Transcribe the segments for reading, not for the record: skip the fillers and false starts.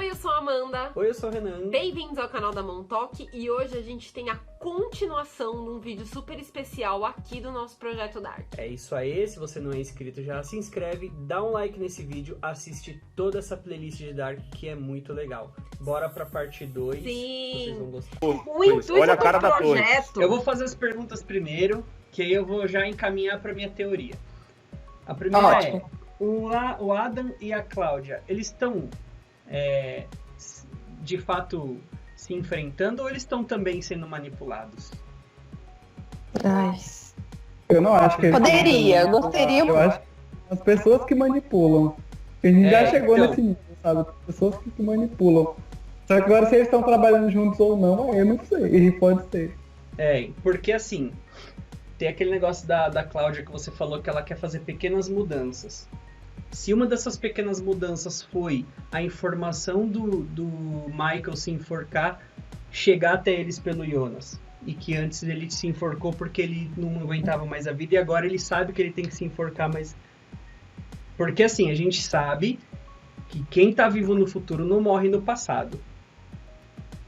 Oi, eu sou a Amanda. Oi, eu sou o Renan. Bem-vindos ao canal da Montoque e hoje a gente tem a continuação de um vídeo super especial aqui do nosso Projeto Dark. É isso aí, se você não é inscrito já se inscreve, dá um like nesse vídeo, assiste toda essa playlist de Dark que é muito legal. Bora pra parte 2, vocês vão gostar. O intuito Olha a do cara da projeto... Eu vou fazer as perguntas primeiro, que aí eu vou já encaminhar pra minha teoria. A primeira é, o Adam e a Cláudia, eles estão de fato se enfrentando ou eles estão também sendo manipulados? Ai. Eu não acho que Poderia, eu gostaria. Eu acho que as pessoas que manipulam. A gente já chegou então. nesse nível, sabe? Pessoas que manipulam. Só que agora se eles estão trabalhando juntos ou não, eu não sei. Pode ser. Porque assim, tem aquele negócio da Cláudia que você falou que ela quer fazer pequenas mudanças. Se uma dessas pequenas mudanças foi a informação do Michael se enforcar, chegar até eles pelo Jonas. E que antes ele se enforcou porque ele não aguentava mais a vida e agora ele sabe que ele tem que se enforcar, mas... Porque assim, a gente sabe que quem tá vivo no futuro não morre no passado.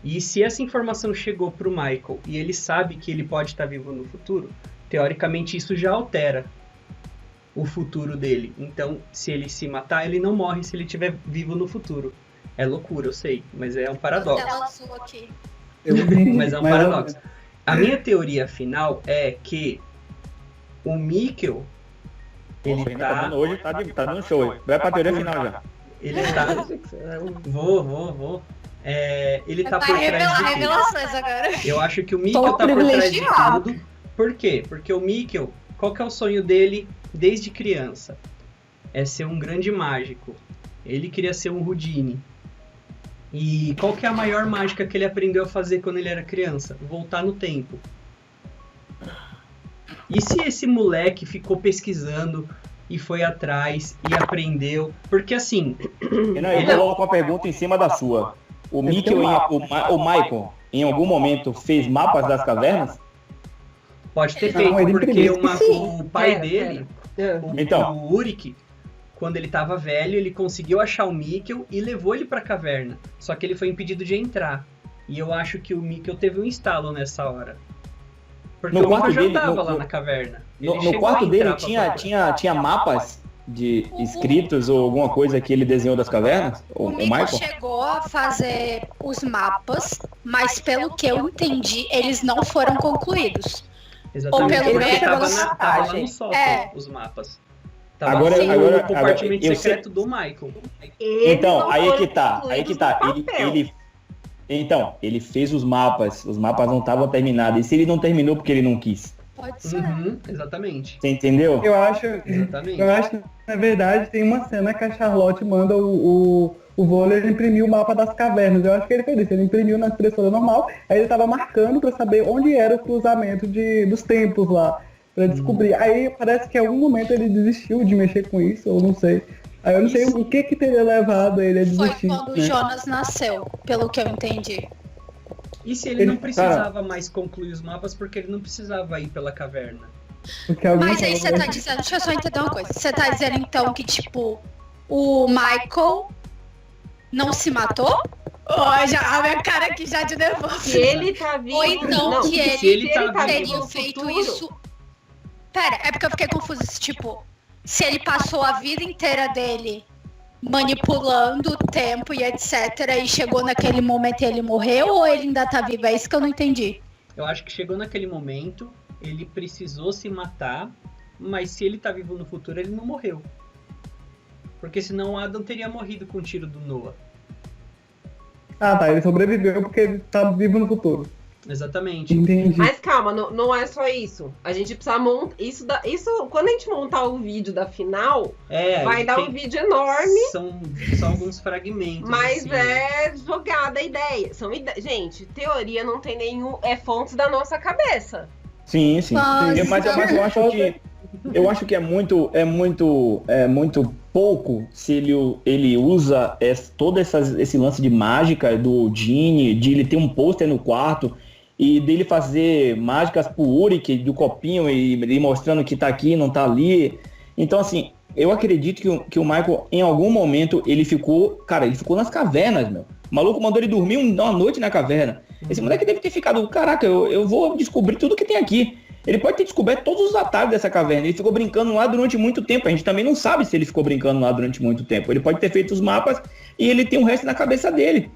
E se essa informação chegou pro Michael e ele sabe que ele pode estar vivo no futuro, teoricamente isso já altera o futuro dele. Então, se ele se matar, ele não morre se ele estiver vivo no futuro. É loucura, eu sei, mas é um paradoxo. Mas é um paradoxo. A minha teoria final é que o Mikkel, ele tá... Hoje tá dando show. Vai pra teoria final já. Ele tá... Vou. Ele tá por trás de tudo. Revelações agora. Eu acho que o Mikkel tá por trás de tudo. Por quê? Porque o Mikkel, qual que é o sonho dele desde criança? É ser um grande mágico. Ele queria ser um Houdini. E qual que é a maior mágica que ele aprendeu a fazer quando ele era criança? Voltar no tempo. E se esse moleque ficou pesquisando e foi atrás e aprendeu? Porque assim... Eu coloco uma pergunta em cima da sua. O Mikkel, o Michael, em algum momento, fez mapas das cavernas? Pode ter feito, porque o pai dele, o Uric, quando ele tava velho, ele conseguiu achar o Mikkel e levou ele pra caverna. Só que ele foi impedido de entrar. E eu acho que o Mikkel teve um estalo nessa hora. Porque o Mikkel já tava lá na caverna. No quarto dele tinha mapas de escritos ou alguma coisa que ele desenhou das cavernas? O Michael chegou a fazer os mapas, mas pelo que eu entendi, eles não foram concluídos. Exatamente, Ou pelo porque menos tava lá no sótão, os mapas. Tava Agora, o compartimento secreto do Michael. Então, aí que tá. Ele fez os mapas não estavam terminados. E se ele não terminou porque ele não quis? Pode ser. Exatamente. Você entendeu? Eu acho que, na verdade, tem uma cena que a Charlotte manda o Voller imprimir o mapa das cavernas. Eu acho que ele fez isso. Ele imprimiu na impressora normal, aí ele tava marcando pra saber onde era o cruzamento dos templos lá, pra descobrir. Aí parece que em algum momento ele desistiu de mexer com isso, ou não sei. Aí eu não sei o que teria levado ele a desistir. Foi quando o Jonas nasceu, pelo que eu entendi. E se ele não precisava mais concluir os mapas porque ele não precisava ir pela caverna? Mas aí você tá dizendo, deixa eu só entender uma coisa. Você tá dizendo então que, tipo, o Michael não se matou? A minha cara aqui já de nervoso. Se ele tá vivo... Ou então não, que se ele tá teria vivo feito futuro... isso... Pera, é porque eu fiquei confusa. Tipo, se ele passou a vida inteira dele manipulando o tempo e etc. E chegou naquele momento e ele morreu, ou ele ainda tá vivo? É isso que eu não entendi. Eu acho que chegou naquele momento, ele precisou se matar, mas se ele tá vivo no futuro, ele não morreu. Porque senão o Adam teria morrido com o tiro do Noah. Ah, tá, ele sobreviveu porque ele tá vivo no futuro. Exatamente. Entendi. Mas calma, não é só isso. A gente precisa montar... Isso, quando a gente montar o vídeo da final, vai dar um vídeo enorme. São alguns fragmentos. Mas assim, é jogada a ideia. Gente, teoria não tem nenhum... É fonte da nossa cabeça. Sim. Mas eu acho que é muito pouco se ele usa todo esse lance de mágica do Gene, de ele ter um pôster no quarto e dele fazer mágicas pro Uric, do copinho e mostrando que tá aqui, não tá ali. Então, assim, eu acredito que o Michael, em algum momento, ele ficou nas cavernas, meu. O maluco mandou ele dormir uma noite na caverna. Esse moleque deve ter ficado, caraca, eu vou descobrir tudo que tem aqui. Ele pode ter descoberto todos os atalhos dessa caverna. Ele ficou brincando lá durante muito tempo. A gente também não sabe se ele ficou brincando lá durante muito tempo. Ele pode ter feito os mapas e ele tem o resto na cabeça dele.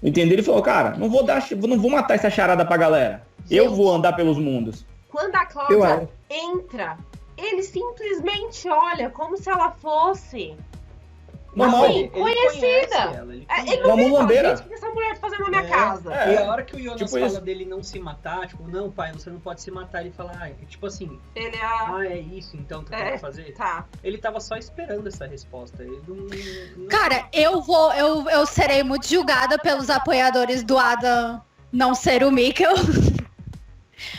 Entendeu? Ele falou, cara, não vou matar essa charada pra galera. Gente, eu vou andar pelos mundos. Quando a Cláudia entra, ele simplesmente olha como se ela fosse... normal. Assim, conhecida. Ele não uma mulambeira. O que essa mulher tá fazendo na minha casa? E a hora que o Jonas tipo fala isso. dele não se matar, tipo, não, pai, você não pode se matar, ele fala, tipo assim, Ele é isso então que eu quero fazer? Tá. Ele tava só esperando essa resposta. Ele não... Cara, eu serei muito julgada pelos apoiadores do Adam não ser o Mikkel.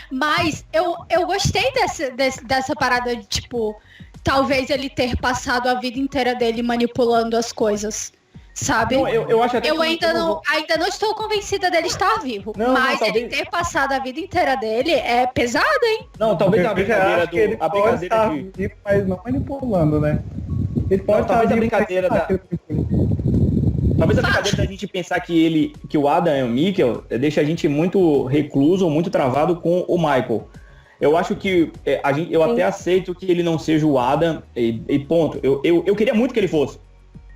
Mas eu gostei dessa parada de, tipo, talvez ele ter passado a vida inteira dele manipulando as coisas, sabe? Não, eu acho até eu ainda não estou convencida dele estar vivo, mas ele ter passado a vida inteira dele é pesado, hein? Não, talvez a brincadeira ele pode estar vivo, mas não manipulando, né? Ele pode estar vivo, brincadeira Talvez a brincadeira da gente pensar que o Adam é o Mikkel deixa a gente muito recluso, muito travado com o Michael. Eu acho que eu até aceito que ele não seja o Adam e ponto. Eu queria muito que ele fosse.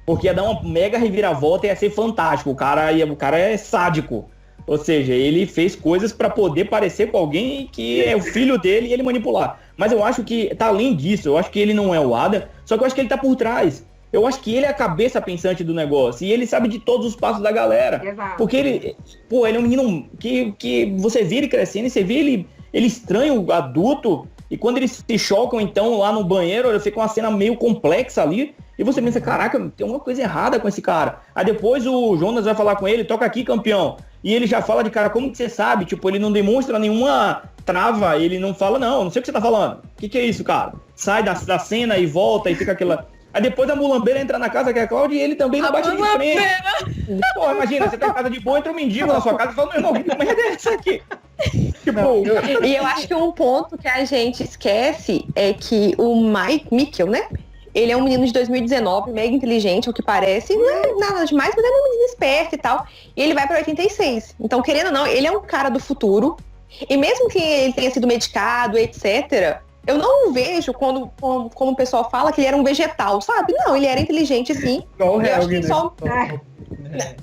Porque ia dar uma mega reviravolta e ia ser fantástico. O cara é sádico. Ou seja, ele fez coisas pra poder parecer com alguém que é o filho dele e ele manipular. Mas eu acho que tá além disso. Eu acho que ele não é o Adam, só que eu acho que ele tá por trás. Eu acho que ele é a cabeça pensante do negócio. E ele sabe de todos os passos da galera. Exato. Porque ele é um menino que você vê ele crescendo e você vê ele estranha o adulto. E quando eles se chocam, então, lá no banheiro, fica uma cena meio complexa ali. E você pensa, caraca, tem alguma coisa errada com esse cara. Aí depois o Jonas vai falar com ele, toca aqui, campeão. E ele já fala de cara, como que você sabe? Tipo, ele não demonstra nenhuma trava, ele não fala, não sei o que você tá falando. O que é isso, cara? Sai da cena e volta e fica aquela... Aí depois a mulambeira entra na casa que é a Cláudia e ele também não bate de frente. Pô, imagina, você tá em casa de boa, entra um mendigo na sua casa e fala, meu irmão, que merda é essa aqui? Tipo... E eu acho que um ponto que a gente esquece é que o Mikkel, né? Ele é um menino de 2019, mega inteligente, ao que parece. Não é nada demais, mas ele é um menino esperto e tal. E ele vai pra 86. Então, querendo ou não, ele é um cara do futuro. E mesmo que ele tenha sido medicado, etc., eu não vejo como o pessoal fala que ele era um vegetal, sabe? Não, ele era inteligente, sim. Igual o Helg, né?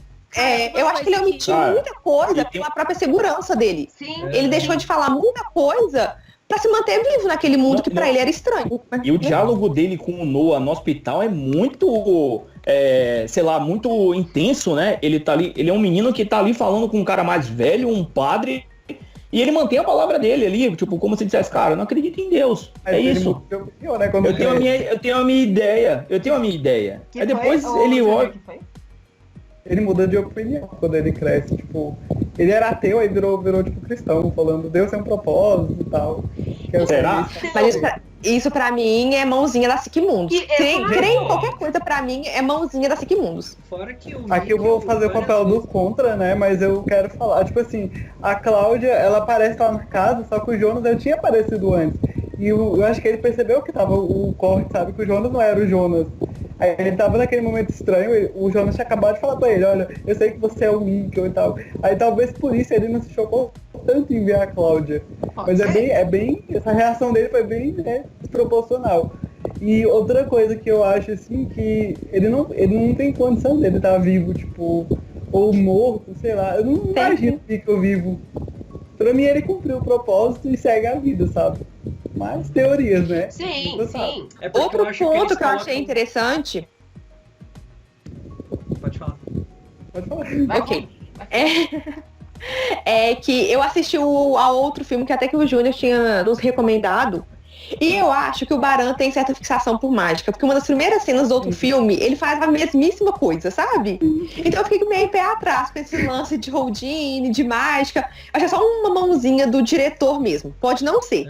Eu acho que ele omitiu muita coisa pela própria segurança dele. Sim. Ele deixou de falar muita coisa pra se manter vivo naquele mundo que pra ele era estranho. E o diálogo dele com o Noah no hospital é muito, muito intenso, né? Ele tá ali, ele é um menino que tá ali falando com um cara mais velho, um padre, e ele mantém a palavra dele ali, tipo, como se dissesse, cara, eu não acredito em Deus. É isso. Eu tenho a minha ideia. Aí depois ele olha... Ele muda de opinião quando ele cresce, tipo, ele era ateu, aí virou tipo cristão, falando Deus tem um propósito e tal. Será? Mas isso pra mim é mãozinha da Sigmundos. Crer em qualquer coisa pra mim é mãozinha da Sigmundos. Fora que aqui eu vou fazer o papel do contra, né, mas eu quero falar, tipo assim, a Cláudia, ela aparece lá na casa, só que o Jonas já tinha aparecido antes. E eu acho que ele percebeu que tava o corte, sabe, que o Jonas não era o Jonas. Aí ele tava naquele momento estranho, o Jonas tinha acabado de falar pra ele, olha, eu sei que você é o Mikkel e tal. Aí talvez por isso ele não se chocou tanto em ver a Cláudia. Mas é bem, essa reação dele foi bem, né, desproporcional. E outra coisa que eu acho, assim, que ele não tem condição dele estar vivo, tipo, ou morto, sei lá. Eu não imagino o Mikkel vivo. Pra mim ele cumpriu o propósito e segue a vida, sabe? Mas teorias, né? Sim. Outro ponto que eu achei interessante... Pode falar. Ok. É que eu assisti a outro filme que até que o Júnior tinha nos recomendado. E eu acho que o Baran tem certa fixação por mágica. Porque uma das primeiras cenas do outro filme, ele faz a mesmíssima coisa, sabe? Então eu fiquei meio pé atrás com esse lance de Houdini, de mágica. Eu acho que é só uma mãozinha do diretor mesmo. Pode não ser.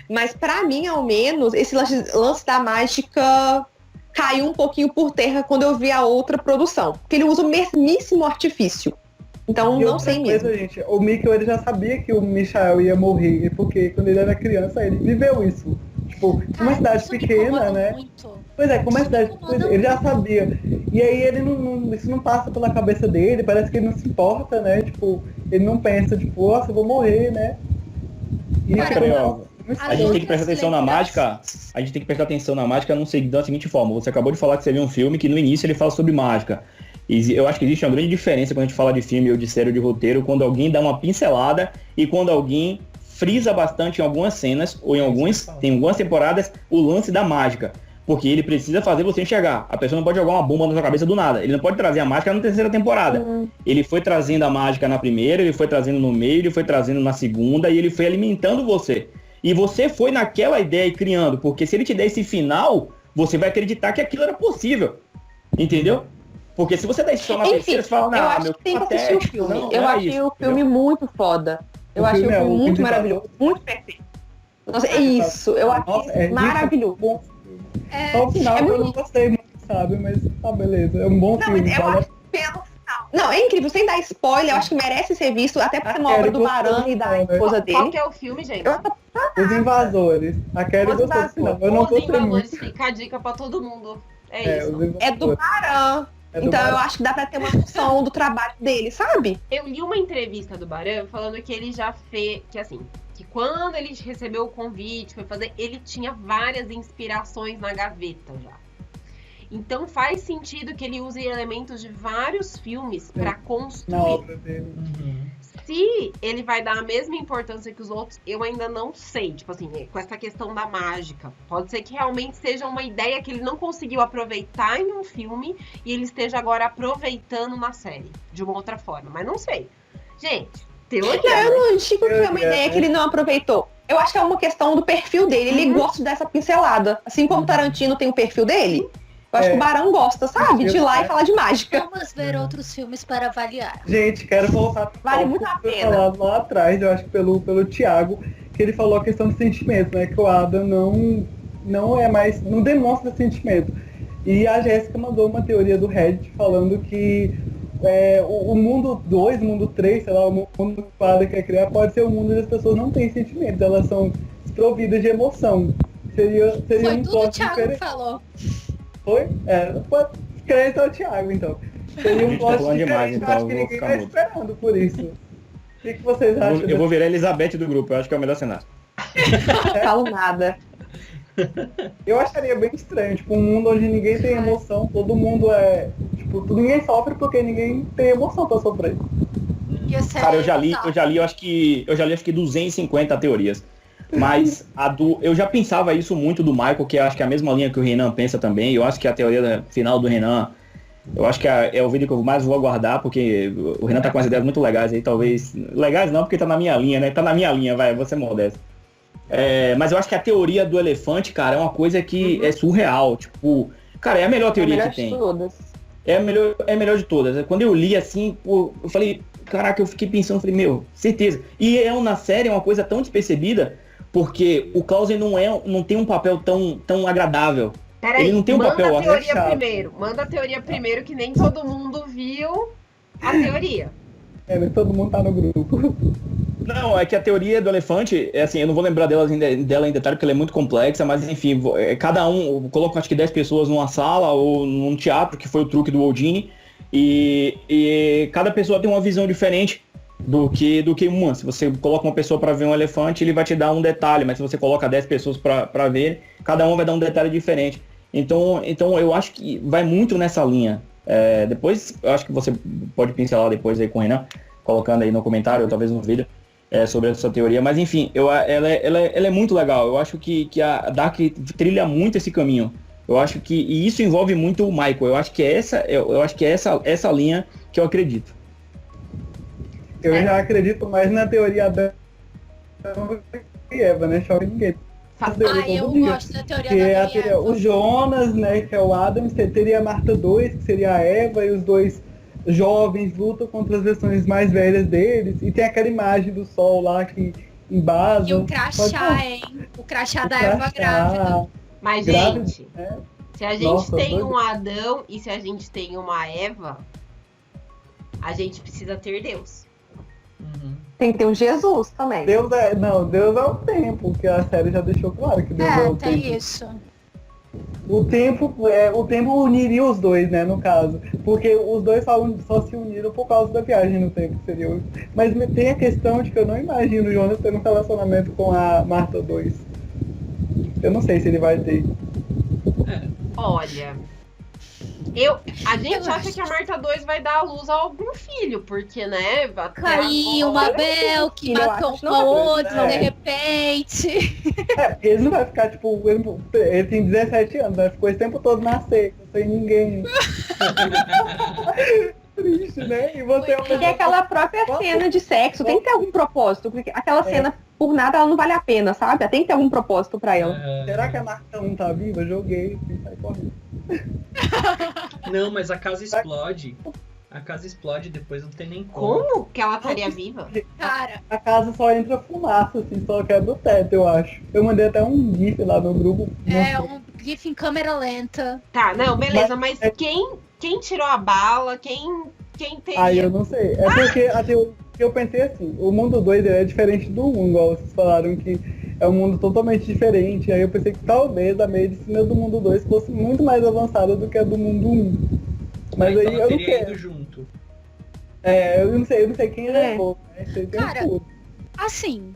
Mas pra mim, ao menos, esse lance da mágica caiu um pouquinho por terra quando eu vi a outra produção. Porque ele usa o mesmíssimo artifício. Então, não sei mesmo. Gente, o Mikkel, ele já sabia que o Michael ia morrer, porque quando ele era criança, ele viveu isso. Tipo, tipo, uma cidade pequena, né? Muito. Pois é, como é cidade pequena, ele já sabia. E aí ele isso não passa pela cabeça dele, parece que ele não se importa, né? Tipo, ele não pensa, tipo, nossa, eu vou morrer, né? E Mas peraí, ó, a gente tem que prestar atenção na mágica. A gente tem que prestar atenção na mágica da seguinte forma. Você acabou de falar que você viu um filme que no início ele fala sobre mágica. E eu acho que existe uma grande diferença quando a gente fala de filme ou de série ou de roteiro, quando alguém dá uma pincelada e quando alguém frisa bastante em algumas cenas ou em algumas temporadas o lance da mágica. Porque ele precisa fazer você enxergar. A pessoa não pode jogar uma bomba na sua cabeça do nada. Ele não pode trazer a mágica na terceira temporada. Ele foi trazendo a mágica na primeira, ele foi trazendo no meio, ele foi trazendo na segunda e ele foi alimentando você. E você foi naquela ideia e criando. Porque se ele te der esse final, você vai acreditar que aquilo era possível. Entendeu? Porque se você der isso só na terceira, você fala, eu acho que tem que assistir o filme. Eu achei o filme muito foda. Eu achei o filme muito maravilhoso, muito perfeito. Nossa, é isso, eu achei maravilhoso. Só o final eu não gostei muito, sabe? Mas tá, beleza. É um bom filme. Eu acho pelo final. Não, é incrível, sem dar spoiler, eu acho que merece ser visto, até por ser uma obra do Baran e da esposa dele. Qual que é o filme, gente? Os Invasores. A Kelly gostou do final. Eu não gostei muito. Fica a dica pra todo mundo. É isso. É do Baran. Então eu acho que dá pra ter uma noção do trabalho dele, sabe? Eu li uma entrevista do Baran falando que ele já fez, que quando ele recebeu o convite, foi fazer, ele tinha várias inspirações na gaveta já. Então faz sentido que ele use elementos de vários filmes pra construir. Na obra dele. Se ele vai dar a mesma importância que os outros, eu ainda não sei. Tipo assim, com essa questão da mágica. Pode ser que realmente seja uma ideia que ele não conseguiu aproveitar em um filme e ele esteja agora aproveitando na série, de uma outra forma. Mas não sei. Gente, teoria. Eu não digo que é uma ideia que ele não aproveitou. Eu acho que é uma questão do perfil dele. Ele gosta dessa pincelada. Assim como o Tarantino tem o perfil dele. Eu acho que o Barão gosta, sabe? De ir lá e falar de mágica. Vamos ver outros filmes para avaliar. Gente, quero voltar vale muito a pena. Falado lá atrás, eu acho que pelo Thiago, que ele falou a questão de sentimento, né? Que o Adam não demonstra sentimento. E a Jéssica mandou uma teoria do Reddit falando que o mundo 2, o mundo 3, sei lá, o mundo que o Adam quer criar, pode ser um mundo onde as pessoas não têm sentimentos, elas são desprovidas de emoção. Seria foi um tudo plot o Thiago diferente. que falou. Foi? Pode crer ao Thiago, então. Seria um plot diferente, demais, então, eu acho que ninguém tá esperando por isso. O que vocês acham? Eu vou virar a Elizabeth do grupo, eu acho que é o melhor cenário. Não falo nada. Eu acharia bem estranho, tipo, um mundo onde ninguém tem emoção, todo mundo ninguém sofre porque ninguém tem emoção pra sofrer. Cara, eu já li, eu acho que 250 teorias. Mas eu já pensava isso muito do Michael, que eu acho que é a mesma linha que o Renan pensa também. Eu acho que a teoria final do Renan, eu acho que é o vídeo que eu mais vou aguardar, porque o Renan tá com umas ideias muito legais aí, talvez. Legais não, porque tá na minha linha, né? Tá na minha linha, vai, vou ser modesto. Mas eu acho que a teoria do elefante, cara, é uma coisa que é surreal. Tipo, cara, é a melhor teoria que tem. É a melhor de todas. Quando eu li assim, eu falei, caraca, eu fiquei pensando, falei, meu, certeza. E na série é uma coisa tão despercebida, porque o Clausen não tem um papel tão agradável. Peraí, ele não tem um papel manda a teoria primeiro, que nem todo mundo viu a teoria. Nem todo mundo tá no grupo. Não, é que a teoria do elefante, assim, eu não vou lembrar dela em detalhe, porque ela é muito complexa, mas enfim, cada um, coloca acho que 10 pessoas numa sala ou num teatro, que foi o truque do Waldini, e cada pessoa tem uma visão diferente do que uma. Se você coloca uma pessoa para ver um elefante, ele vai te dar um detalhe, mas se você coloca 10 pessoas para ver, cada um vai dar um detalhe diferente. Então eu acho que vai muito nessa linha. Depois, eu acho que você pode pincelar depois aí com o Renan, colocando aí no comentário, ou talvez no vídeo, sobre essa teoria. Mas enfim, ela é muito legal. Eu acho que a Dark trilha muito esse caminho. Eu acho que e isso envolve muito o Michael. Eu acho que é essa linha que eu acredito. Eu já acredito mais na teoria da Eva, né? Chove ninguém. Eu gosto da teoria da Eva. O Jonas, né, que é o Adam, teria a Marta 2, que seria a Eva, e os dois jovens lutam contra as versões mais velhas deles. E tem aquela imagem do sol lá que embasa. E o crachá, hein? O crachá da Eva grávida. Mas, gente, se a gente tem um Adão e se a gente tem uma Eva, a gente precisa ter Deus. Tem que ter um Jesus também. Deus é o tempo, que a série já deixou claro que Deus é o tem tempo. isso. O tempo uniria os dois, né, no caso. Porque os dois só se uniram por causa da viagem no tempo, seria. Mas tem a questão de que eu não imagino o Jonas tendo um relacionamento com a Marta 2. Eu não sei se ele vai ter. Olha, a gente acha que a Marta 2 vai dar à luz a algum filho, porque, né? Caiu uma Bel que matou uma outra de repente. Porque ele não vai ficar, tipo, ele tem 17 anos, né? Ficou esse tempo todo na seca, sem ninguém. Triste, né? E você Porque aquela própria cena de sexo tem que ter algum propósito, porque aquela cena, por nada, ela não vale a pena, sabe? Tem que ter algum propósito pra ela. Será que a Marta 1 tá viva? Joguei e sai correndo. Não, mas a casa explode. A casa explode depois não tem nem como. Como que ela estaria viva? Cara, A casa só entra fumaça, assim, só quebra o teto, eu acho. Eu mandei até um gif lá no grupo. um GIF em câmera lenta. Tá, não, beleza, mas quem tirou a bala? Quem teria? Eu não sei. É porque eu pensei assim, o mundo 2 é diferente do 1, igual vocês falaram que é um mundo totalmente diferente. Aí eu pensei que talvez a medicina do mundo 2 fosse muito mais avançada do que a do mundo 1. Mas aí eu não quero. Junto. Eu não sei quem levou. Cara, assim,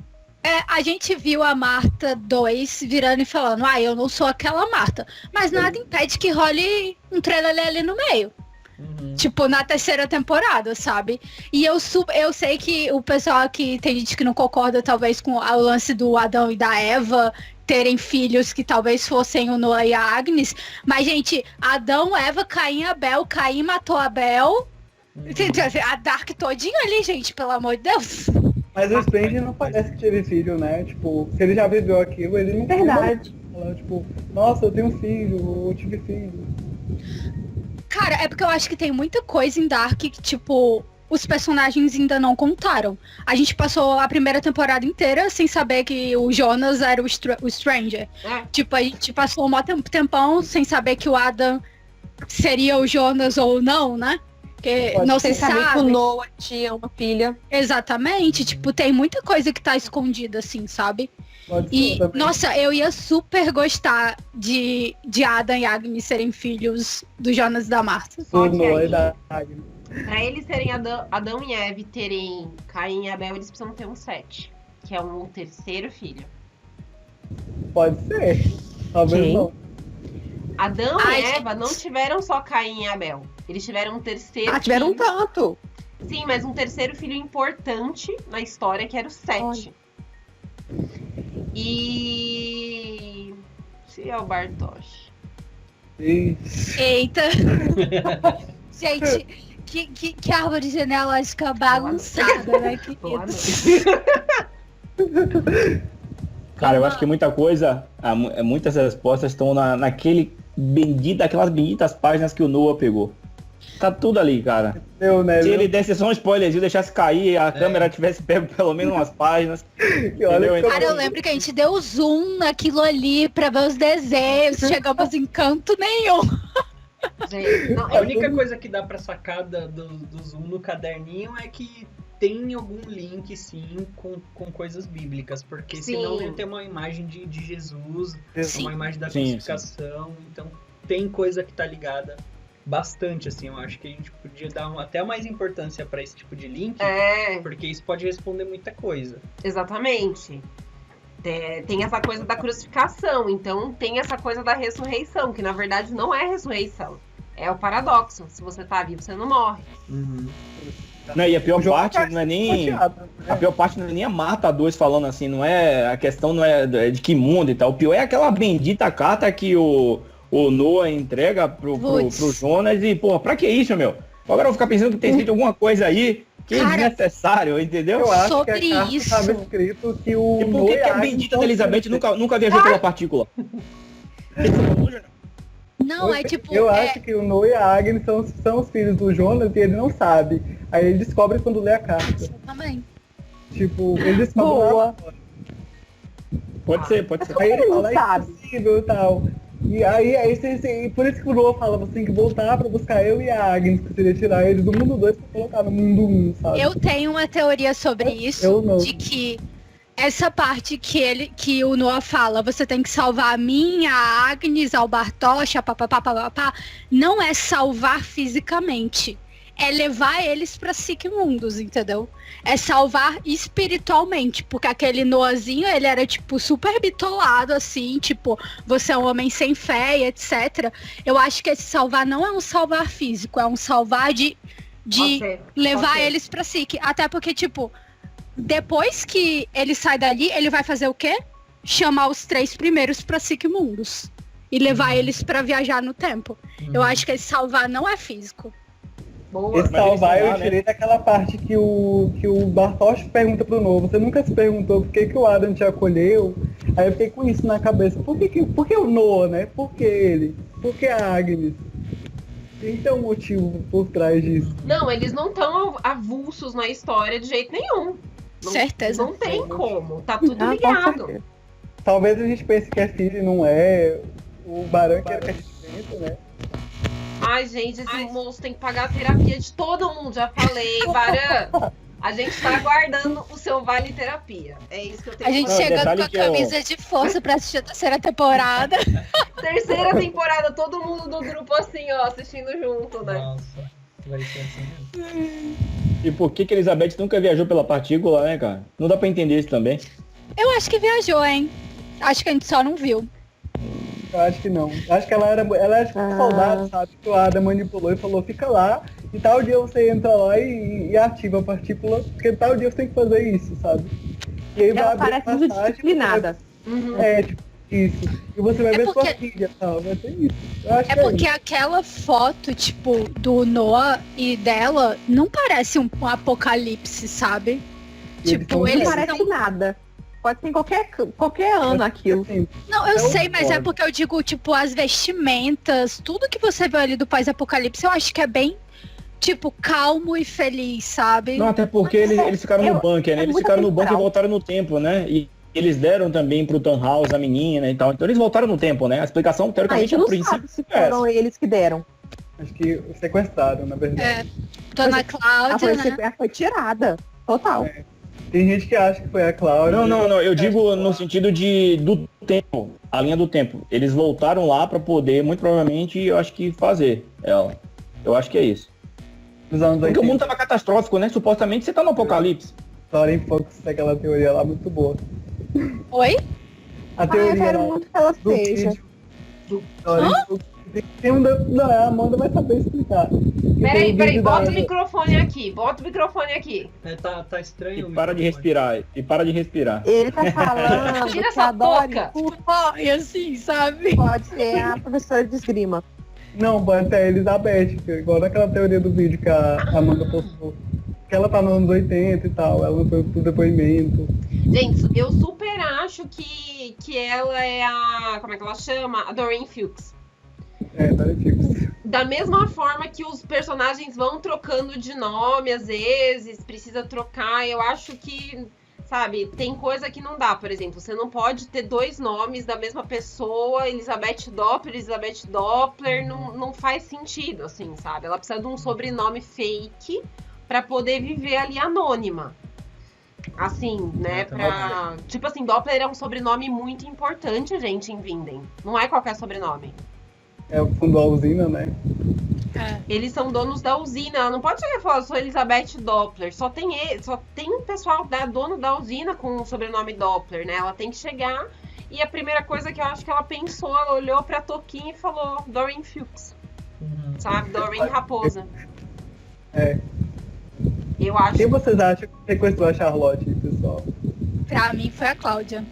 a gente viu a Marta 2 virando e falando, eu não sou aquela Marta. Mas nada impede que role um trailer ali no meio. Tipo, na terceira temporada, sabe? E eu sei que o pessoal aqui, tem gente que não concorda talvez com o lance do Adão e da Eva terem filhos que talvez fossem o Noah e a Agnes. Mas, gente, Adão, Eva, Caim, Abel. Caim matou Abel. A Dark todinha ali, gente, pelo amor de Deus. Mas o Strange não parece que teve filho, né? Tipo, se ele já viveu aquilo, ele não Verdade. Fala, tipo, nossa, eu tenho um filho, eu tive filho. Cara, é porque eu acho que tem muita coisa em Dark que, tipo, os personagens ainda não contaram. A gente passou a primeira temporada inteira sem saber que o Jonas era o Stranger. Tipo, a gente passou um tempão sem saber que o Adam seria o Jonas ou não, né? Porque não se sabe. Que o Noah tinha uma filha. Exatamente. Tipo, tem muita coisa que tá escondida, assim, sabe? E, nossa, eu ia super gostar de Adam e Agnes serem filhos do Jonas e da Marta. Só que aí, pra eles serem Adão e Eve terem Caim e Abel, eles precisam ter um Sete, que é um terceiro filho. Pode ser. Talvez não. Adão e Eva não tiveram só Caim e Abel. Eles tiveram um terceiro filho. Tiveram um tanto. Sim, mas um terceiro filho importante na história, que era o Sete. E... se é o Bartosz. Eita. Gente, que árvore genealógica bagunçada, né, querido? Cara, eu acho que muita coisa, muitas respostas estão aquelas benditas páginas que o Noah pegou. Tá tudo ali, cara. Se ele desse só um spoilerzinho, deixasse cair, a câmera tivesse pego pelo menos umas páginas. Cara, eu lembro que a gente deu zoom naquilo ali pra ver os desenhos, chegamos em canto nenhum. Gente, a única coisa que dá pra sacar do zoom no caderninho é que tem algum link, sim, com coisas bíblicas, porque senão ia ter uma imagem de Jesus, uma imagem da crucificação, então tem coisa que tá ligada bastante, assim, eu acho que a gente podia dar até mais importância pra esse tipo de link, porque isso pode responder muita coisa. Exatamente. Tem essa coisa da crucificação, então tem essa coisa da ressurreição, que na verdade não é ressurreição, é o paradoxo. Se você tá vivo, você não morre. Não, e a pior parte não é nem a pior parte não é nem a Marta 2 falando assim, não é a questão não é de que mundo e tal. O pior é aquela bendita carta que o Noah entrega pro Jonas e, pô, pra que isso, meu? Agora eu vou ficar pensando que tem escrito alguma coisa aí que é desnecessário, entendeu? Eu acho sobre que a carta isso estava escrito que o E por que a bendita da Elizabeth nunca viajou pela partícula? Não, é tipo... Eu acho que o Noah e a Agnes são os filhos do Jonas e ele não sabe. Aí ele descobre quando lê a carta. Também. Tipo, ele descobre lá. Pode ser. Aí ele fala, é impossível e tal. E aí por isso que o Noah fala, você tem que voltar pra buscar eu e a Agnes, que seria tirar eles do mundo 2 pra colocar no mundo 1, sabe? Eu tenho uma teoria sobre isso, de que essa parte que o Noah fala, você tem que salvar a mim, a Agnes, ao Bartosz, papapá, não é salvar fisicamente. É levar eles pra Sigmundos, entendeu? É salvar espiritualmente, porque aquele Noahzinho, ele era, tipo, super bitolado, assim, tipo, você é um homem sem fé e etc. Eu acho que esse salvar não é um salvar físico, é um salvar de levar eles pra Sig. Até porque, tipo, depois que ele sai dali, ele vai fazer o quê? Chamar os 3 primeiros pra Sigmundos. E levar eles pra viajar no tempo. Eu acho que esse salvar não é físico. Boa. Esse salvar eu tirei daquela parte que o Bartosz pergunta pro Noah, você nunca se perguntou por que o Adam te acolheu? Aí eu fiquei com isso na cabeça, por que o Noah, né? Por que ele? Por que a Agnes? Tem que ter um motivo por trás disso. Não, eles não estão avulsos na história de jeito nenhum. Certeza. Não tem como, tá tudo ligado. Talvez a gente pense que é filho e não é. O Barão que era dentro, né? Ai, gente, esse moço tem que pagar a terapia de todo mundo, já falei. Baran, a gente tá aguardando o seu vale terapia. É isso que eu tenho A gente que falar. chegando com a camisa de força pra assistir a 3ª temporada. Terceira temporada, todo mundo do grupo assim, ó, assistindo junto, né? Nossa, vai ser assim mesmo. E por que Elizabeth nunca viajou pela partícula, né, cara? Não dá pra entender isso também. Eu acho que viajou, hein? Acho que a gente só não viu. Eu acho que não. Acho que ela era tipo um soldado, sabe? Que o Adam manipulou e falou, fica lá, e tal dia você entra lá e ativa a partícula, porque tal dia você tem que fazer isso, sabe? E aí Ela parece muito disciplinada. É, tipo, isso. E você vai ver sua filha, tal, vai ser isso. Eu acho que porque aquela foto, tipo, do Noah e dela não parece um apocalipse, sabe? Tipo, Não eles parece não... nada. Pode ser em qualquer ano aquilo. Não, eu Então, sei, mas é porque eu digo, tipo, as vestimentas, tudo que você vê ali do pós-apocalipse, eu acho que é bem, tipo, calmo e feliz, sabe? Não, até porque eles ficaram no bunker, né? Eles ficaram no bunker e voltaram no tempo, né? E eles deram também pro Tannhaus a menina e tal. Então eles voltaram no tempo, né? A explicação, teoricamente, a é gente o não sabe princípio. se foram eles que deram. Acho que sequestraram, na verdade. Dona A Cláudia, né? foi tirada. Total. Tem gente que acha que foi a Cláudia. Não, eu digo no sentido do tempo, a linha do tempo. Eles voltaram lá pra poder, muito provavelmente, eu acho que fazer ela. Eu acho que é isso. Nos anos Porque 80. o mundo tava catastrófico, né? Supostamente você tá no apocalipse. Thorin Fox, aquela teoria lá muito boa. Oi? A Eu teoria quero lá muito que ela do seja. vídeo do Thorin Fox. Tem não, a Amanda vai saber explicar. Peraí, Tem um bota o vídeo microfone aqui, bota o microfone aqui. Tá estranho. E para de respirar. E para de respirar. Ele tá falando Tira que essa a Dory boca. Morre assim, sabe? pode ser a professora de esgrima. Não, pode ser a Elizabeth, igual naquela teoria do vídeo que a Amanda postou. Que ela tá nos anos 80 e tal, ela não foi pro depoimento. Gente, eu super acho que ela é a... Como é que ela chama? A Doreen Fuchs. É, Thorin Fox. Da mesma forma que os personagens vão trocando de nome, às vezes, precisa trocar, eu acho que, sabe, tem coisa que não dá, por exemplo, você não pode ter 2 nomes da mesma pessoa, Elizabeth Doppler, não faz sentido, assim, sabe? Ela precisa de um sobrenome fake pra poder viver ali anônima. Assim, né, pra... Tipo assim, Doppler é um sobrenome muito importante, gente, em Vinden. Não é qualquer sobrenome. É o fundo da usina, né? Eles são donos da usina. Ela não pode chegar e falar, eu sou Elizabeth Doppler. Só tem um pessoal dono da usina com o sobrenome Doppler, né? Ela tem que chegar e a primeira coisa que eu acho que ela pensou, ela olhou pra Toquinha e falou Doreen Fuchs. Sabe? Doreen Raposa. É. Eu acho. Quem vocês acham que sequestrou a Charlotte, pessoal? Pra mim foi a Cláudia.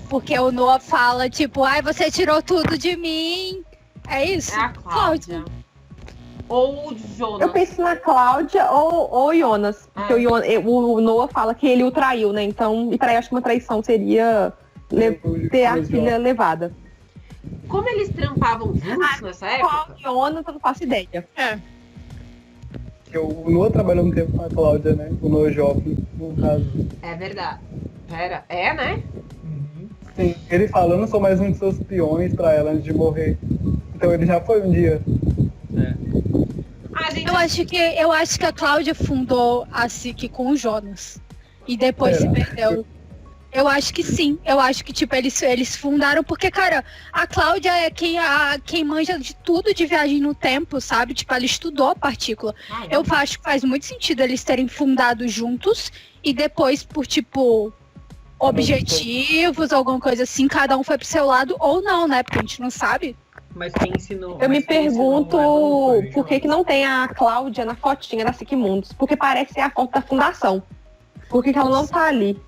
Porque o Noah fala, tipo, ai, você tirou tudo de mim. É isso? É a Cláudia. Ou o Jonas. Eu penso na Cláudia ou o Jonas. Porque o Noah fala que ele o traiu, né? Então, e acho que uma traição seria ter a filha levada. Como eles trampavam juntos nessa época? Qual Jonas, eu não faço ideia. Porque o Noah trabalhou um tempo com a Cláudia, né? O Noah jovem, no caso. É verdade. Pera, é, né? Sim, ele fala, eu não sou mais um dos seus peões pra ela antes de morrer. Então ele já foi um dia. Ah, gente, Eu acho que a Cláudia fundou a SIC com o Jonas. E depois se perdeu. Eu acho que sim. Eu acho que, tipo, eles fundaram, porque, cara, a Cláudia é quem manja de tudo de viagem no tempo, sabe? Tipo, ela estudou a partícula. Eu acho que faz muito sentido eles terem fundado juntos e depois, por, tipo, objetivos, alguma coisa assim, cada um foi pro seu lado ou não, né? Porque a gente não sabe. Mas quem ensinou? Eu me pergunto foi por que não tem a Cláudia na fotinha da Siquemundos. Porque parece ser a foto da fundação. Por que ela não tá ali?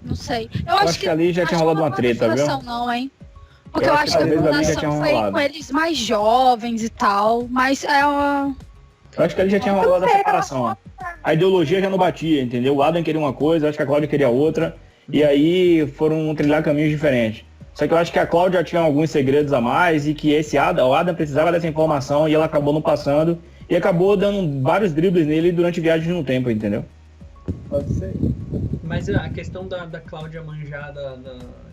Não sei. Eu acho que ali já tinha rolado uma treta, viu? Não, hein? Porque eu acho que a fundação foi com eles mais jovens e tal, mas é uma... Eu acho que ali já tinha rolado a separação, ó. A ideologia já não batia, entendeu? O Adam queria uma coisa, eu acho que a Cláudia queria outra, e aí foram trilhar caminhos diferentes. Só que eu acho que a Cláudia tinha alguns segredos a mais e que o Adam precisava dessa informação e ela acabou não passando e acabou dando vários dribles nele durante viagens no tempo, entendeu? Pode ser. Mas a questão da Cláudia manjada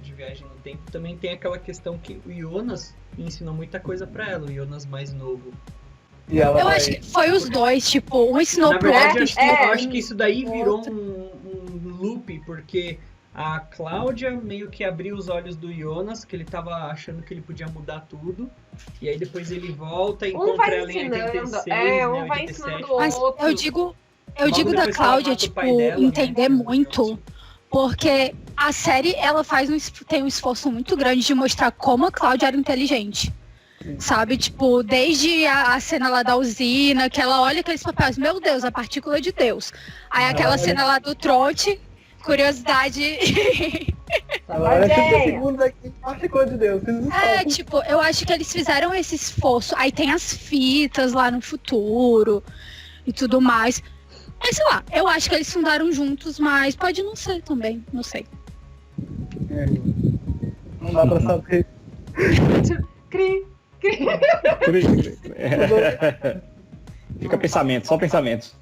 de viagem no tempo também tem aquela questão que o Jonas ensinou muita coisa pra ela, o Jonas mais novo. E ela Eu acho que foi os dois, tipo, um ensinou Na pro verdade, outro. eu acho que isso daí virou um loop, porque a Cláudia meio que abriu os olhos do Jonas, que ele tava achando que ele podia mudar tudo, e aí depois ele volta e encontra ela em 86, um né, vai 87. ensinando o Mas outro. eu digo da Cláudia, tipo, entender muito, porque a série, ela tem um esforço muito grande de mostrar como a Cláudia era inteligente. Sabe, tipo, desde a cena lá da usina, que ela olha aqueles papéis, meu Deus, a partícula de Deus. Aí aquela cena lá do trote, curiosidade. Agora 30 segundos aqui, partícula de Deus. Tipo, eu acho que eles fizeram esse esforço. Aí tem as fitas lá no futuro e tudo mais. Mas sei lá, eu acho que eles fundaram juntos, mas pode não ser também, não sei. Não dá pra saber. Fica pensamento, só pensamento.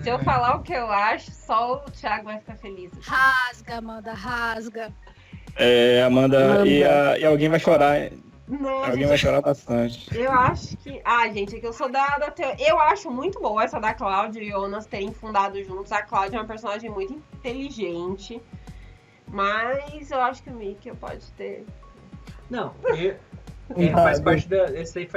Se eu falar o que eu acho, só o Thiago vai ficar feliz. Rasga, Amanda, rasga. Amanda. E alguém vai chorar. Não, Alguém gente, vai chorar bastante. eu acho que... gente, é que eu sou da teoria. Eu acho muito boa essa da Cláudia e Jonas terem fundado juntos. A Cláudia é uma personagem muito inteligente. Mas eu acho que o Mickey pode ter... Não, faz parte da... Esse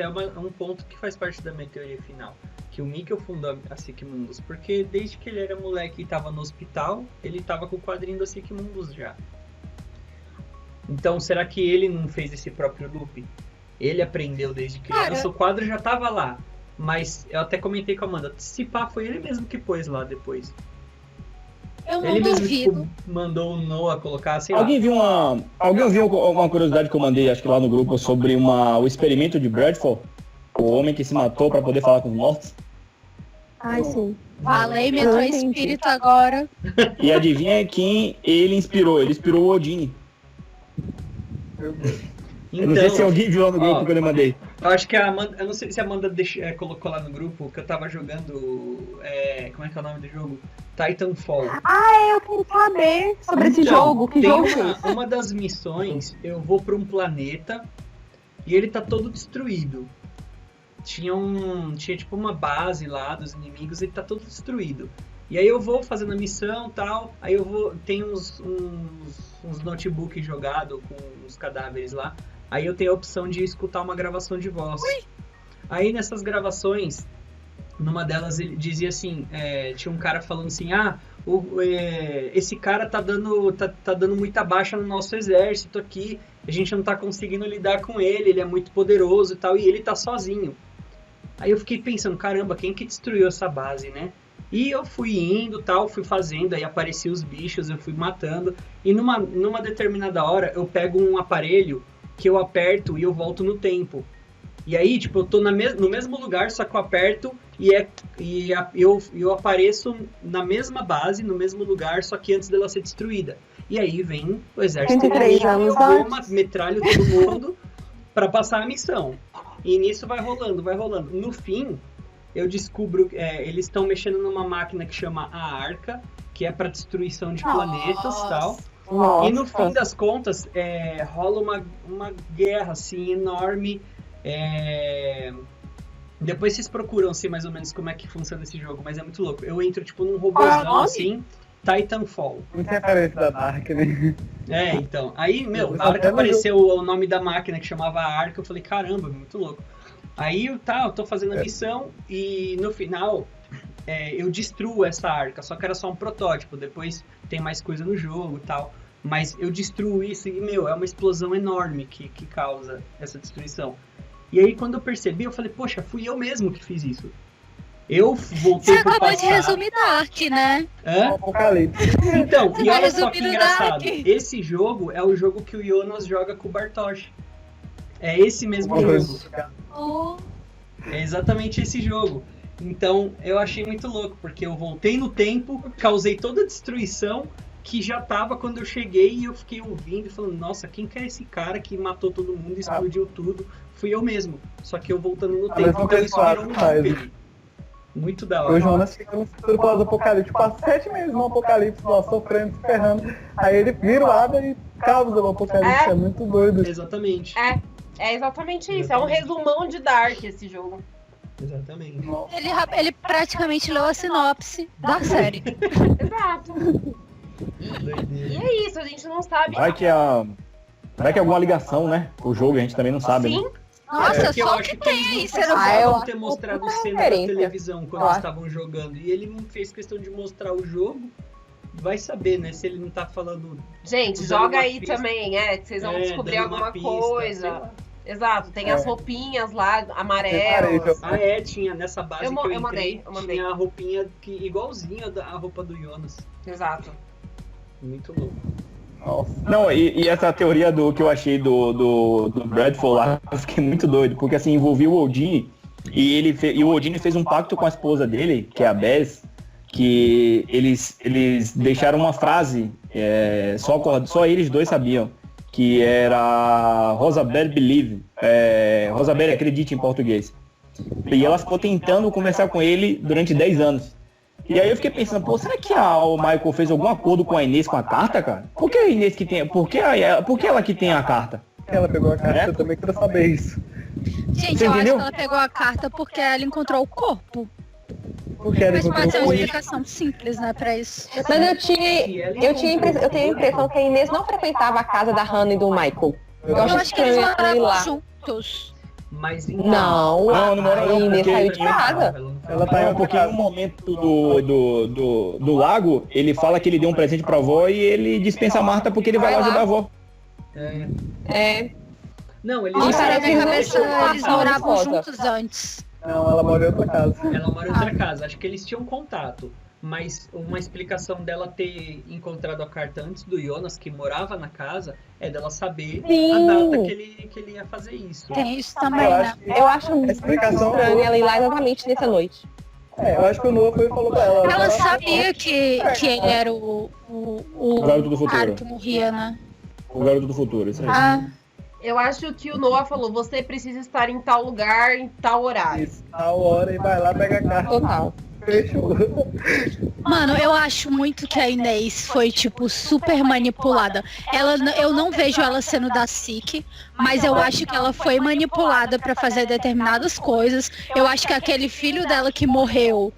é um ponto que faz parte da minha teoria final. Que o Mikkel fundou a Siquemundos. Porque desde que ele era moleque e tava no hospital, ele tava com o quadrinho da Siquemundos já. Então, será que ele não fez esse próprio loop? Ele aprendeu desde criança, o quadro já tava lá. Mas eu até comentei com a Amanda, se pá, foi ele mesmo que pôs lá depois. Eu não Ele mesmo duvido. mandou o Noah colocar, sei Alguém viu uma curiosidade que eu mandei, acho que lá no grupo, sobre o experimento de Bradford? O homem que se matou para poder falar com os mortos? Ai, sim. Falei, me entrou espírito agora. E adivinha quem ele inspirou? Ele inspirou o Odin. Eu não sei se alguém viu lá no grupo que eu mandei. Eu acho que a Amanda, eu não sei se a Amanda colocou lá no grupo que eu tava jogando, como é que é o nome do jogo? Titanfall. Eu quero saber sobre esse jogo. Que jogo é esse? Uma das missões, eu vou pra um planeta e ele tá todo destruído. Tinha tipo uma base lá dos inimigos, ele tá todo destruído. E aí eu vou fazendo a missão e tal, aí tem uns notebooks jogados com os cadáveres lá. Aí eu tenho a opção de escutar uma gravação de voz. Aí nessas gravações, numa delas ele dizia assim, tinha um cara falando assim, esse cara tá dando muita baixa no nosso exército aqui, a gente não tá conseguindo lidar com ele é muito poderoso e tal, e ele tá sozinho. Aí eu fiquei pensando, caramba, quem que destruiu essa base, né? E eu fui indo, tal, fui fazendo, aí apareciam os bichos, eu fui matando, e numa determinada hora eu pego um aparelho que eu aperto e eu volto no tempo. E aí, tipo, eu tô no mesmo lugar, só que eu aperto eu apareço na mesma base, no mesmo lugar, só que antes dela ser destruída. E aí vem o exército inimigo, eu vou, metralho todo mundo pra passar a missão. E nisso vai rolando. No fim, eu descubro, eles estão mexendo numa máquina que chama a Arca, que é pra destruição de planetas e tal. E no fim das contas, rola uma guerra, assim, enorme. Depois vocês procuram, assim, mais ou menos como é que funciona esse jogo, mas é muito louco. Eu entro, tipo, num robôzão, assim, Titanfall. Muito referência da Dark, né? Então. Aí, na hora que apareceu o nome da máquina que chamava Arca, eu falei, caramba, muito louco. Aí, eu tô fazendo a missão e no final eu destruo essa Arca, só que era só um protótipo, depois tem mais coisa no jogo e tal. Mas eu destruo isso e, é uma explosão enorme que causa essa destruição. E aí, quando eu percebi, eu falei, poxa, fui eu mesmo que fiz isso. Eu voltei pro passado. Você acabou de resumir Dark, né? Hã? Apocalipse. Então, e olha só que engraçado. Dark. Esse jogo é o jogo que o Jonas joga com o Bartosz. É esse mesmo jogo. É exatamente esse jogo. Então, eu achei muito louco, porque eu voltei no tempo, causei toda a destruição que já tava quando eu cheguei e eu fiquei ouvindo e falando, nossa, quem que é esse cara que matou todo mundo, explodiu tudo? Fui eu mesmo, só que eu voltando no tempo. Então isso virou um loop. Muito da hora. O Jonas fica no futuro pós-apocalipse, passa 7 meses no apocalipse lá, sofrendo, se ferrando. Aí ele vira o Ada e causa o apocalipse, é muito doido. Exatamente. É exatamente isso, é um resumão de Dark esse jogo. Exatamente. Ele praticamente leu a sinopse da série. Exato. E é isso, a gente não sabe. Vai que é alguma ligação, né? O jogo a gente também não sabe. Sim. Né? Nossa, eu só acho que que tem eles aí, não você não precisavam ter mostrado cena da televisão quando Eu eles acho. estavam jogando. E ele não fez questão de mostrar o jogo. Vai saber, né? Se ele não tá falando. Gente, usando joga uma aí pista. também, que vocês vão descobrir dando uma alguma pista, sei coisa. lá. Exato, tem as roupinhas lá, amarelas. Tinha nessa base que eu entrei, eu mandei. tinha a roupinha igualzinha a roupa do Jonas. Exato. Muito louco. Nossa. Não, e essa teoria do que eu achei do Bradford lá, eu fiquei muito doido, porque assim, envolvia o Odin, e o Odin fez um pacto com a esposa dele, que é a Bess, que eles deixaram uma frase, só eles dois sabiam, que era Rosabelle Believe, Rosabelle acredite em português. E ela ficou tentando conversar com ele durante 10 anos. E aí eu fiquei pensando, pô, será que o Michael fez algum acordo com a Inês com a carta, cara? Por que a Inês que tem, por que ela que tem a carta? Ela pegou a carta, eu também quero saber isso. Gente, Você eu acho entendeu? que ela pegou a carta porque ela encontrou o corpo. Porque ela Mas pode ser uma encontrou explicação simples, né, pra isso. Mas eu tenho a impressão que a Inês não frequentava a casa da Hannah e do Michael. Eu Eu acho acho que eles estranho ela ir moravam lá. juntos. Mas Não, não mora a não, Inês porque saiu de casa. Ela tá em Não, outra porque casa. no momento do lago, ele fala que ele deu um presente pra avó e ele dispensa a Marta porque ele vai lá ajudar a avó. Não, ele E Nossa, na parece minha que cabeça não eles passava moravam de foto. juntos antes. Não, ela mora em outra casa. Ela mora em outra casa. Acho que eles tinham contato. Mas uma explicação dela ter encontrado a carta antes do Jonas, que morava na casa, é dela saber Sim. a data que ele ia fazer isso. Tem isso também, Eu né? acho que, Eu acho muito explicação estranho ela ir lá exatamente nessa noite. eu acho que o Noah foi e falou pra ela. Ela sabia que ele era o garoto do cara futuro. que morria, né? O garoto do futuro, isso aí. Ah, Eu acho que o Noah falou, você precisa estar em tal lugar, em tal horário. Isso, a hora e vai lá, pega a carta. Total. Fechou. mano, eu acho muito que a Inês foi, tipo, super manipulada. Eu não vejo ela sendo da SIC, mas eu acho que ela foi manipulada pra fazer determinadas coisas. Eu acho que aquele filho dela que morreu,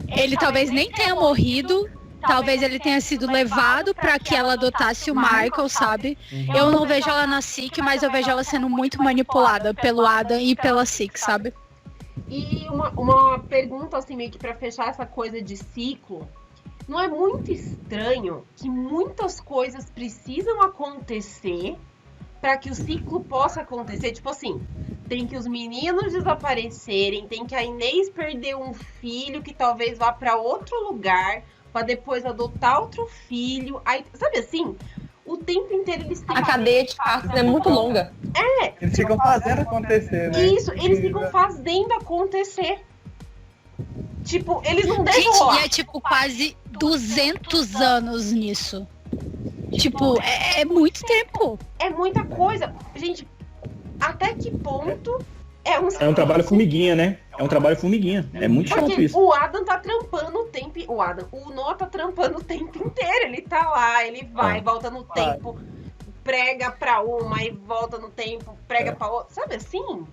ele talvez nem tenha morrido. Talvez ele tenha sido levado pra que ela adotasse o Michael, sabe? Eu não vejo ela na SIC, mas eu vejo ela sendo muito manipulada pelo Adam e pela SIC, sabe? E uma pergunta, assim, meio que pra fechar essa coisa de ciclo. Não é muito estranho que muitas coisas precisam acontecer pra que o ciclo possa acontecer? Tipo assim, tem que os meninos desaparecerem, tem que a Inês perder um filho que talvez vá pra outro lugar, pra depois adotar outro filho. Aí, sabe assim? O tempo inteiro eles têm A cadeia de passos é muito longa. Eles ficam fazendo acontecer, né? Isso, eles ficam fazendo acontecer. Tipo, eles não deixam Gente, rolar. e é tipo quase 200 anos nisso. Tipo, é muito tempo. É muita coisa. Gente, até que ponto É um trabalho formiguinha, né? É um trabalho formiguinha. É muito chato Porque isso. o Adam tá trampando o tempo. O Noah tá trampando o tempo inteiro. Ele tá lá, ele vai, volta no tempo, prega pra uma e volta no tempo, prega pra outra. Sabe assim?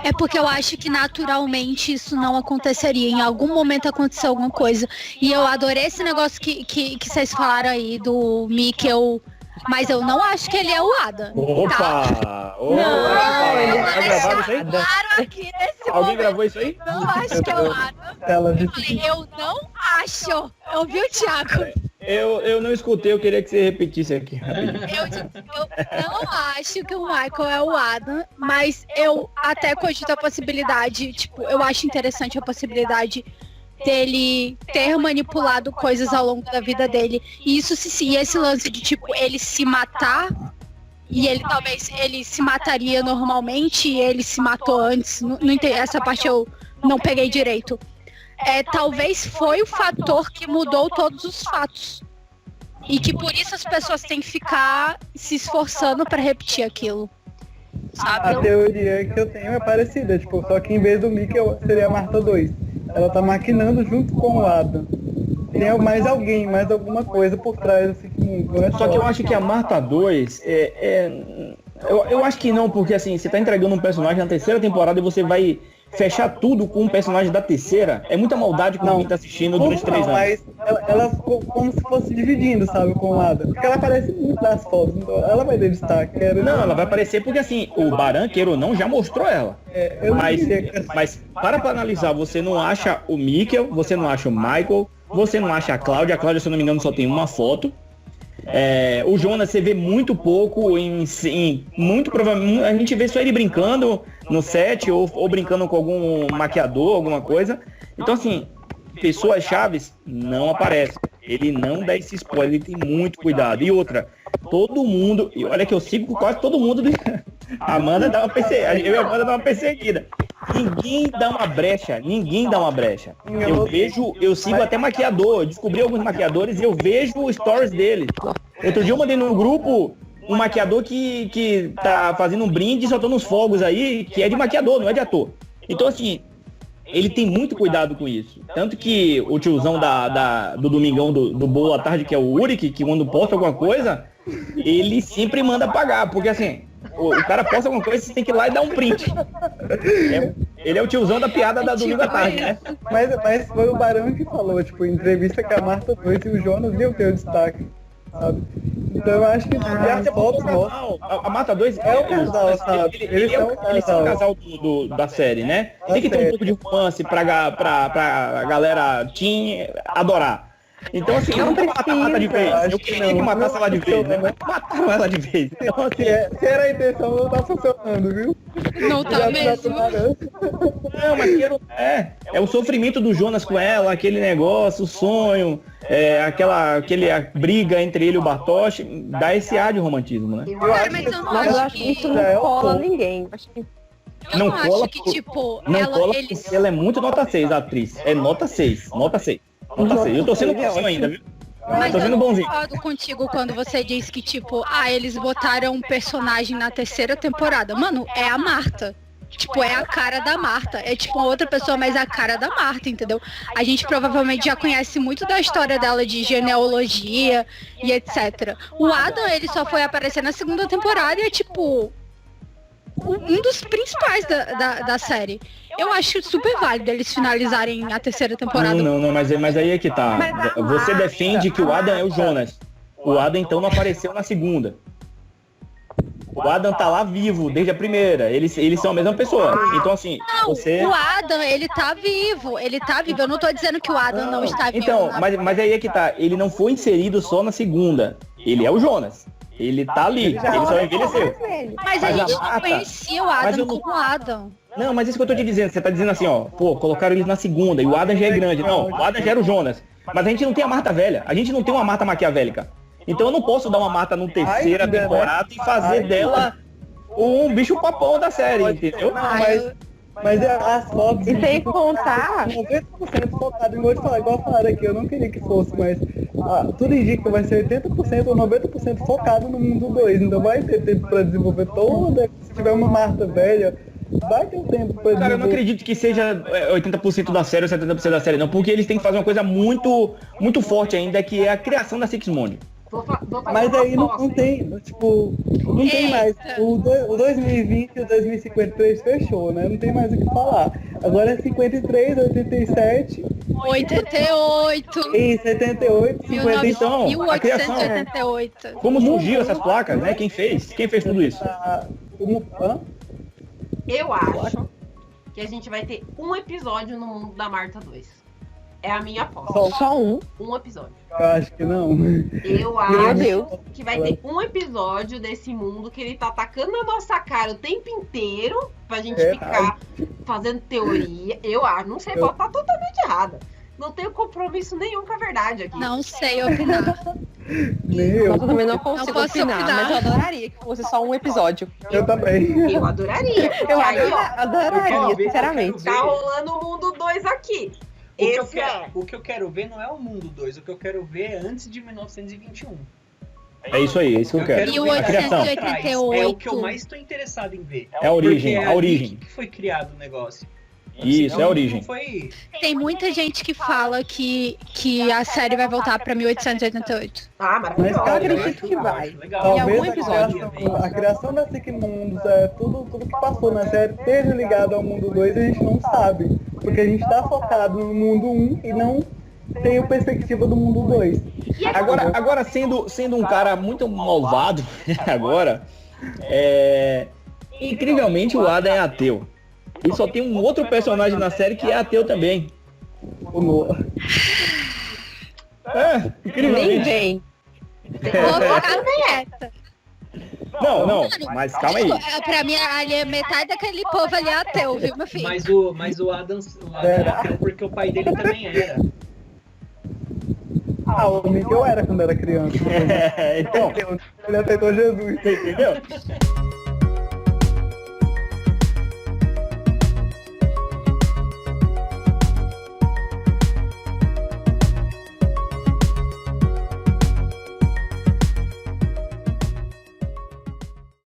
É porque eu acho que naturalmente isso não aconteceria. Em algum momento aconteceu alguma coisa. E eu adorei esse negócio que vocês falaram aí do Mikkel. Mas eu não acho que ele é o Adam. Opa! Não, gravado isso aí? claro aqui nesse Alguém momento. gravou isso aí? Não acho que é o Adam. Ela Eu disse falei, eu não acho. Ouviu, Thiago? Eu não escutei, eu queria que você repetisse aqui. rapidinho. Eu não acho que o Michael é o Adam, mas eu até cogito a possibilidade, tipo, eu acho interessante a possibilidade dele ter manipulado coisas ao longo da vida dele. E isso e esse lance de, tipo, ele se matar, e ele talvez ele se mataria normalmente, e ele se matou antes. Não entendi, essa parte eu não peguei direito. Talvez foi o fator que mudou todos os fatos. E que por isso as pessoas têm que ficar se esforçando pra repetir aquilo. Sabe? a teoria que eu tenho é parecida, tipo, só que em vez do Mikkel seria a Marta 2. Ela tá maquinando junto com o Adam. Tem mais alguém, mais alguma coisa por trás desse mundo. Não é Só que eu acho que a Marta 2 eu acho que não, porque assim, você tá entregando um personagem na terceira temporada e você vai fechar tudo com um personagem da terceira. É muita maldade com quem tá assistindo durante 3 anos. Mas ela ficou como se fosse dividindo, sabe, com o Adam. Porque ela aparece muito nas fotos, então ela vai ter destaque. Não, ela vai aparecer porque assim, o Baran, queira ou não, já mostrou ela. Mas para analisar, você não acha o Mikkel, você não acha o Michael, você não acha a Cláudia, se eu não me engano, só tem uma foto. O Jonas você vê muito pouco, muito provavelmente a gente vê só ele brincando no set ou brincando com algum maquiador, alguma coisa. Então assim, pessoas chaves não aparecem. Ele não dá esse spoiler, ele tem muito cuidado. E outra, todo mundo, e olha que eu sigo quase todo mundo. A Amanda dá uma perseguida, eu e a Amanda dá uma perseguida. Ninguém dá uma brecha. Eu sigo até maquiador, eu descobri alguns maquiadores e eu vejo os stories dele. Outro dia eu mandei no grupo um maquiador que tá fazendo um brinde e soltando uns fogos aí, que é de maquiador, não é de ator. Então assim, ele tem muito cuidado com isso. Tanto que o tiozão do Domingão do Boa Tarde, que é o Uric, que quando posta alguma coisa, ele sempre manda pagar, porque assim, o cara posta alguma coisa, você tem que ir lá e dar um print. Ele é o tiozão da piada da Domingo à Tarde, né? Mas foi o Barão que falou, tipo, em entrevista com a Marta 2 e o Jonas deu teu destaque, sabe? Então eu acho que as fotos mostram. A Marta 2 é o casal, sabe? Eles são o casal da série, né? Tem que ter um pouco de romance pra galera teen adorar. Então assim, eu não queria matar de vez. Eu queria que matasse ela de vez, né? Mas mataram ela de vez. Então, assim, se era a intenção, não tá funcionando, viu? Não tá mesmo. Não, mas é o sofrimento do Jonas com ela, aquele negócio, o sonho, aquela briga entre ele e o Bartosz, dá esse ar de romantismo, né? Mas eu acho que isso não cola ninguém. Não cola que, tipo, porque ela é muito nota 6, a atriz. É nota 6. Eu tô sendo bonzinho ainda, viu? Mas tô eu sendo não bonzinho. concordo contigo quando você diz que, tipo, eles botaram um personagem na terceira temporada. Mano, é a Marta. Tipo, é a cara da Marta. É tipo uma outra pessoa, mas é a cara da Marta, entendeu? A gente provavelmente já conhece muito da história dela de genealogia e etc. O Adam, ele só foi aparecer na segunda temporada e é tipo um dos principais da série. Eu acho super válido eles finalizarem a terceira temporada. Não, mas aí é que tá. Você defende que o Adam é o Jonas. O Adam então não apareceu na segunda. O Adam tá lá vivo desde a primeira. Eles são a mesma pessoa. Então assim, o Adam, ele tá vivo. Eu não tô dizendo que o Adam não está vivo. Então, mas aí é que tá. Ele não foi inserido só na segunda. Ele é o Jonas. Ele tá ali, ele só envelheceu. Mas a gente não conhecia o Adam como Adam. Não, mas isso que eu tô te dizendo, você tá dizendo assim, ó, colocaram ele na segunda e o Adam já é grande. Não, o Adam já era o Jonas. Mas a gente não tem a Marta velha, a gente não tem uma Marta maquiavélica. Então eu não posso dar uma Marta no terceira temporada e fazer dela um bicho papão da série, entendeu? Mas as fotos... E sem contar... 90% focado em igual falaram aqui, eu não queria que fosse, mas tudo indica que vai ser 80% ou 90% focado no mundo 2, então vai ter tempo pra desenvolver toda... Se tiver uma Marta velha, vai ter um tempo pra Cara, eu não desenvolver. acredito que seja 80% da série ou 70% da série, não, porque eles têm que fazer uma coisa muito, muito forte ainda, que é a criação da Sixmondo. Vou fazer Mas uma aí não aposta. tem, tipo, não tem mais. O 2020 e o 2053 fechou, né? Não tem mais o que falar. Agora é 53, 87 88. e 78, 50. Então, a criação. 1888. Como surgiu essas placas, né? Quem fez? Quem fez tudo isso? Eu acho que a gente vai ter um episódio no mundo da Marta 2. É a minha aposta. Só um. Um episódio. Eu acho que não. Eu Meu acho Deus. que vai ter um episódio desse mundo que ele tá atacando a nossa cara o tempo inteiro pra gente ficar fazendo teoria. Eu acho, não sei, pode estar totalmente errada. Não tenho compromisso nenhum com a verdade aqui. Não sei opinar. Nem eu. Mas eu também não consigo posso opinar, opinar. mas eu adoraria que fosse só um episódio. Eu também. Eu adoraria. porque Eu aí, ó, adoraria, ver, sinceramente. tá rolando o mundo 2 aqui. O que eu quero ver não é o mundo 2, o que eu quero ver é antes de 1921. É isso aí, é isso que eu quero. ver A criação. 1888. É o que eu mais estou interessado em ver. É a origem, Porque a origem. ali que foi criado o negócio. Isso, é a origem. Não foi... Tem muita gente que fala que a série vai voltar pra 1888. Ah, Mas maravilhoso. eu acredito que vai. Legal. Em Talvez algum episódio. a criação da Sigmundos, tudo que passou na série esteja ligado ao mundo 2, a gente não sabe. Porque a gente tá focado no mundo 1 e não tem a perspectiva do mundo 2. Agora sendo um cara muito malvado, agora, incrivelmente o Adam é ateu. E só tem um outro personagem na série que é ateu também. O Noah. Nem Incrivelmente. vem. Vou ficar nessa. Não, mas calma aí. Pra mim, ali, metade daquele povo ali é ateu, viu, meu filho? Mas o Adam é ateu porque o pai dele também era. O Miguel era quando era criança. Então, Ele aceitou Jesus. entendeu?